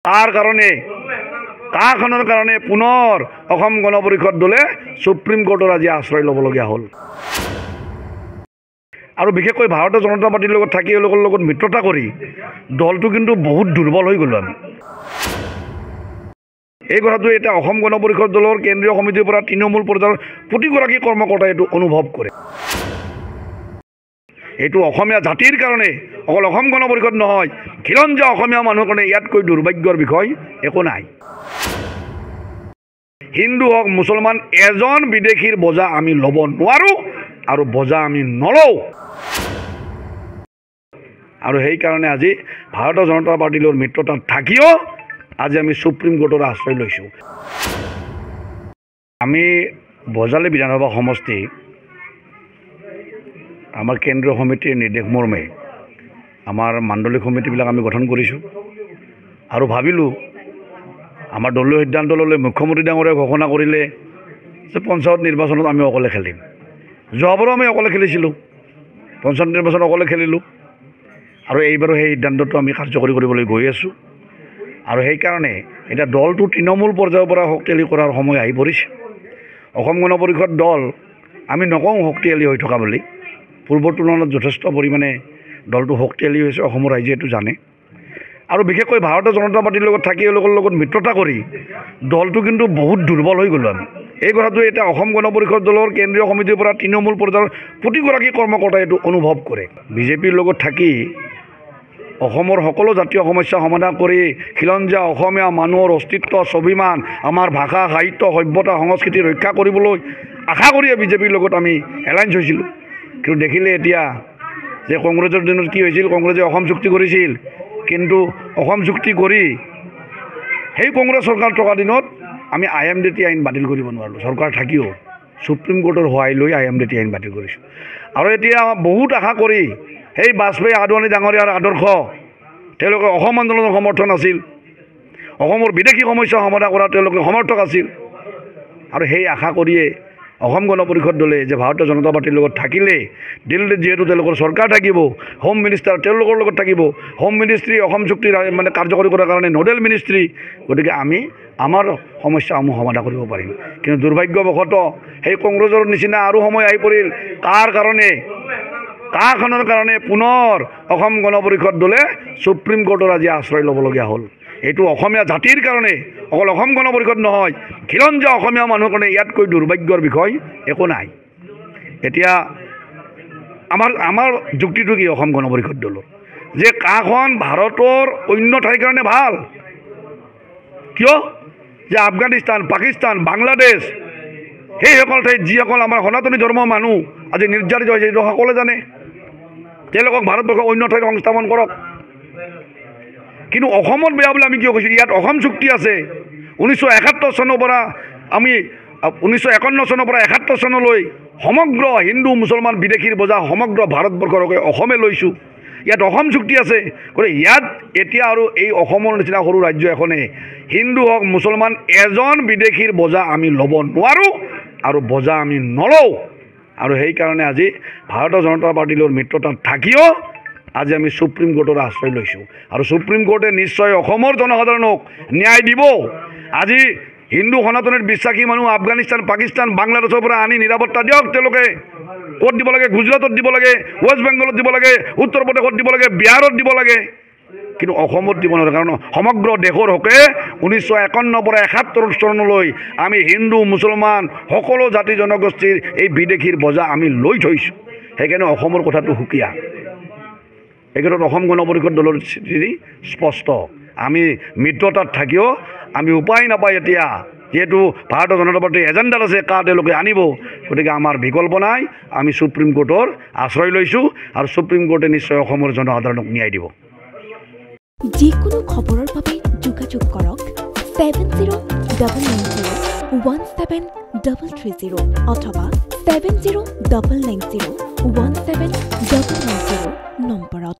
তাৰ কাৰণে পুনৰ অসম গণ পৰিষদ দলে সুপ্ৰিম কোৰ্টৰ আজি আশ্ৰয় ল'বলগীয়া হ'ল। আৰু বিশেষকৈ ভাৰতীয় জনতা পাৰ্টিৰ লগত থাকি এওঁলোকৰ লগত মিত্ৰতা কৰি দলটো কিন্তু বহুত দুৰ্বল হৈ গ'লো আমি। এই কথাটো এতিয়া অসম গণ পৰিষদ দলৰ কেন্দ্ৰীয় সমিতিৰ পৰা তৃণমূল পৰ্যায়ৰ প্ৰতিগৰাকী কৰ্মকৰ্তাই এইটো অনুভৱ কৰে। এইটো অসমীয়া জাতিৰ কাৰণে অকল অসম গণ পৰিষদ নহয়, খিলঞ্জীয়া অসমীয়া মানুহৰ কাৰণে ইয়াতকৈ দুৰ্ভাগ্যৰ বিষয় একো নাই। হিন্দু হওক মুছলমান, এজন বিদেশীৰ বজা আমি ল'ব নোৱাৰোঁ আৰু বজা আমি নলওঁ। আৰু সেইকাৰণে আজি ভাৰতীয় জনতা পাৰ্টিৰ লগত মিত্ৰতাত থাকিও আজি আমি সুপ্ৰিম কোৰ্টৰ আশ্ৰয় লৈছোঁ। আমি বজালী বিধানসভা সমষ্টি আমাৰ কেন্দ্ৰীয় সমিতিৰ নিৰ্দেশ মৰ্মে আমাৰ মাণ্ডলিক সমিতিবিলাক আমি গঠন কৰিছোঁ আৰু ভাবিলোঁ আমাৰ দলীয় সিদ্ধান্ত ল'লে মুখ্যমন্ত্ৰী ডাঙৰীয়াই ঘোষণা কৰিলে যে পঞ্চায়ত নিৰ্বাচনত আমি অকলে খেলিম। যোৱাবাৰো আমি অকলে খেলিছিলোঁ, পঞ্চায়ত নিৰ্বাচন অকলে খেলিলোঁ আৰু এইবাৰো সেই সিদ্ধান্তটো আমি কাৰ্যকৰী কৰিবলৈ গৈ আছোঁ। আৰু সেইকাৰণে এতিয়া দলটো তৃণমূল পৰ্যায়ৰ পৰা শক্তিশালী কৰাৰ সময় আহি পৰিছে। অসম গণ পৰিষদ দল আমি নকওঁ শক্তিশালী হৈ থকা বুলি, পূৰ্বৰ তুলনাত যথেষ্ট পৰিমাণে দলটো শক্তিশালী হৈছে, অসমৰ ৰাইজে এইটো জানে। আৰু বিশেষকৈ ভাৰতীয় জনতা পাৰ্টিৰ লগত থাকি এওঁলোকৰ লগত মিত্ৰতা কৰি দলটো কিন্তু বহুত দুৰ্বল হৈ গ'লো আমি। এই কথাটো এতিয়া অসম গণ পৰিষদ দলৰ কেন্দ্ৰীয় সমিতিৰ পৰা তৃণমূল পৰ্যায়ৰ প্ৰতিগৰাকী কৰ্মকৰ্তাই এইটো অনুভৱ কৰে। বিজেপিৰ লগত থাকি অসমৰ সকলো জাতীয় সমস্যা সমাধান কৰি খিলঞ্জীয়া অসমীয়া মানুহৰ অস্তিত্ব, স্বাভিমান, আমাৰ ভাষা, সাহিত্য, সভ্যতা, সংস্কৃতি ৰক্ষা কৰিবলৈ আশা কৰিয়ে বিজেপিৰ লগত আমি এলায়েন্স হৈছিলোঁ। কিন্তু দেখিলে এতিয়া যে কংগ্ৰেছৰ দিনত কি হৈছিল, কংগ্ৰেছে অসম চুক্তি কৰিছিল, কিন্তু অসম চুক্তি কৰি সেই কংগ্ৰেছ চৰকাৰ থকা দিনত আমি IMDT আইন বাতিল কৰিব নোৱাৰিলোঁ। চৰকাৰ থাকিও সুপ্ৰিম কোৰ্টৰ সহায় লৈ IMDT আইন বাতিল কৰিছোঁ। আৰু এতিয়া বহুত আশা কৰি সেই বাজপেয়ী আদৱানী ডাঙৰীয়াৰ আদৰ্শ, তেওঁলোকে অসম আন্দোলনৰ সমৰ্থন আছিল, অসমৰ বিদেশী সমস্যা সমাধান কৰা তেওঁলোকে সমৰ্থক আছিল। আৰু সেই আশা কৰিয়ে অসম গণ পৰিষদ দলে যে ভাৰতীয় জনতা পাৰ্টিৰ লগত থাকিলে দিল্লীত যিহেতু তেওঁলোকৰ চৰকাৰ থাকিব, হোম মিনিষ্টাৰ তেওঁলোকৰ লগত থাকিব, হোম মিনিষ্ট্ৰী অসম চুক্তি মানে কাৰ্যকৰী কৰাৰ কাৰণে নোডেল মিনিষ্ট্ৰী, গতিকে আমি আমাৰ সমস্যাসমূহ সমাধান কৰিব পাৰিম। কিন্তু দুৰ্ভাগ্যবশতঃ সেই কংগ্ৰেছৰ নিচিনা আৰু সময় আহি পৰিল। কাখনৰ কাৰণে পুনৰ অসম গণ পৰিষদ দলে সুপ্ৰিম কোৰ্টৰ আজি আশ্ৰয় ল'বলগীয়া হ'ল। এইটো অসমীয়া জাতিৰ কাৰণে অকল অসম গণ পৰিষদ নহয়, খিলঞ্জীয়া অসমীয়া মানুহৰ কাৰণে ইয়াতকৈ দুৰ্ভাগ্যৰ বিষয় একো নাই। এতিয়া আমাৰ যুক্তিটো কি অসম গণ পৰিষদ দলৰ, যে কাখন ভাৰতৰ অন্য ঠাইৰ কাৰণে ভাল। কিয়? যে আফগানিস্তান, পাকিস্তান, বাংলাদেশ, সেইসকল ঠাইত যিসকল আমাৰ সনাতনী ধৰ্মৰ মানুহ আজি নিৰ্যাতিত হৈছে, এইটো সকলোৱে জানে। তেওঁলোকক ভাৰতবৰ্ষৰ অন্য ঠাইত সংস্থাপন কৰক। কিন্তু অসমত বেয়া বুলি আমি কিয় কৈছোঁ? ইয়াত অসম চুক্তি আছে। 1971 চনৰ পৰা আমি 1951 চনৰ পৰা 71 চনলৈ সমগ্ৰ হিন্দু মুছলমান বিদেশীৰ বজা সমগ্ৰ ভাৰতবৰ্ষৰকে অসমে লৈছোঁ। ইয়াত অসম চুক্তি আছে। গতিকে ইয়াত এতিয়া আৰু এই অসমৰ নিচিনা সৰু ৰাজ্য এখনে হিন্দু হওক মুছলমান, এজন বিদেশীৰ বজা আমি ল'ব নোৱাৰোঁ আৰু বজা আমি নলওঁ। আৰু সেইকাৰণে আজি ভাৰতীয় জনতা পাৰ্টিৰ লগত মিত্ৰতাত থাকিও আজি আমি সুপ্ৰিম কোৰ্টৰ আশ্ৰয় লৈছোঁ। আৰু সুপ্ৰিম কোৰ্টে নিশ্চয় অসমৰ জনসাধাৰণক ন্যায় দিব। আজি হিন্দু সনাতনীৰ বিশ্বাসী মানুহ আফগানিস্তান, পাকিস্তান, বাংলাদেশৰ পৰা আনি নিৰাপত্তা দিয়ক। তেওঁলোকে ক'ত দিব লাগে? গুজৰাটত দিব লাগে, ৱেষ্ট বেংগলত দিব লাগে, উত্তৰ প্ৰদেশত দিব লাগে, বিহাৰত দিব লাগে, কিন্তু অসমত দিব নোৱাৰে। কাৰণ সমগ্ৰ দেশৰ হকে 1951 পৰা 71 চনলৈ আমি হিন্দু মুছলমান সকলো জাতি জনগোষ্ঠীৰ এই বিদেশীৰ বজা আমি লৈ থৈছোঁ। সেইকাৰণে অসমৰ কথাটো সুকীয়া। এই ক্ষেত্ৰত অসম গণ পৰিষদ দলৰ স্থিতি স্পষ্ট। আমি মিত্ৰতাত থাকিও আমি উপায় নাপায়। এতিয়া যিহেতু ভাৰতীয় জনতা পাৰ্টিৰ এজেণ্ডাত আছে তেওঁলোকে আনিব, গতিকে আমাৰ বিকল্প নাই। আমি সুপ্ৰিম কোৰ্টৰ আশ্ৰয় লৈছোঁ আৰু সুপ্ৰিম কোৰ্টে নিশ্চয় অসমৰ জনসাধাৰণক ন্যায় দিব। যিকোনো খবৰৰ বাবে যোগাযোগ কৰক 7099017330 অথবা 7099017990 নম্বৰত।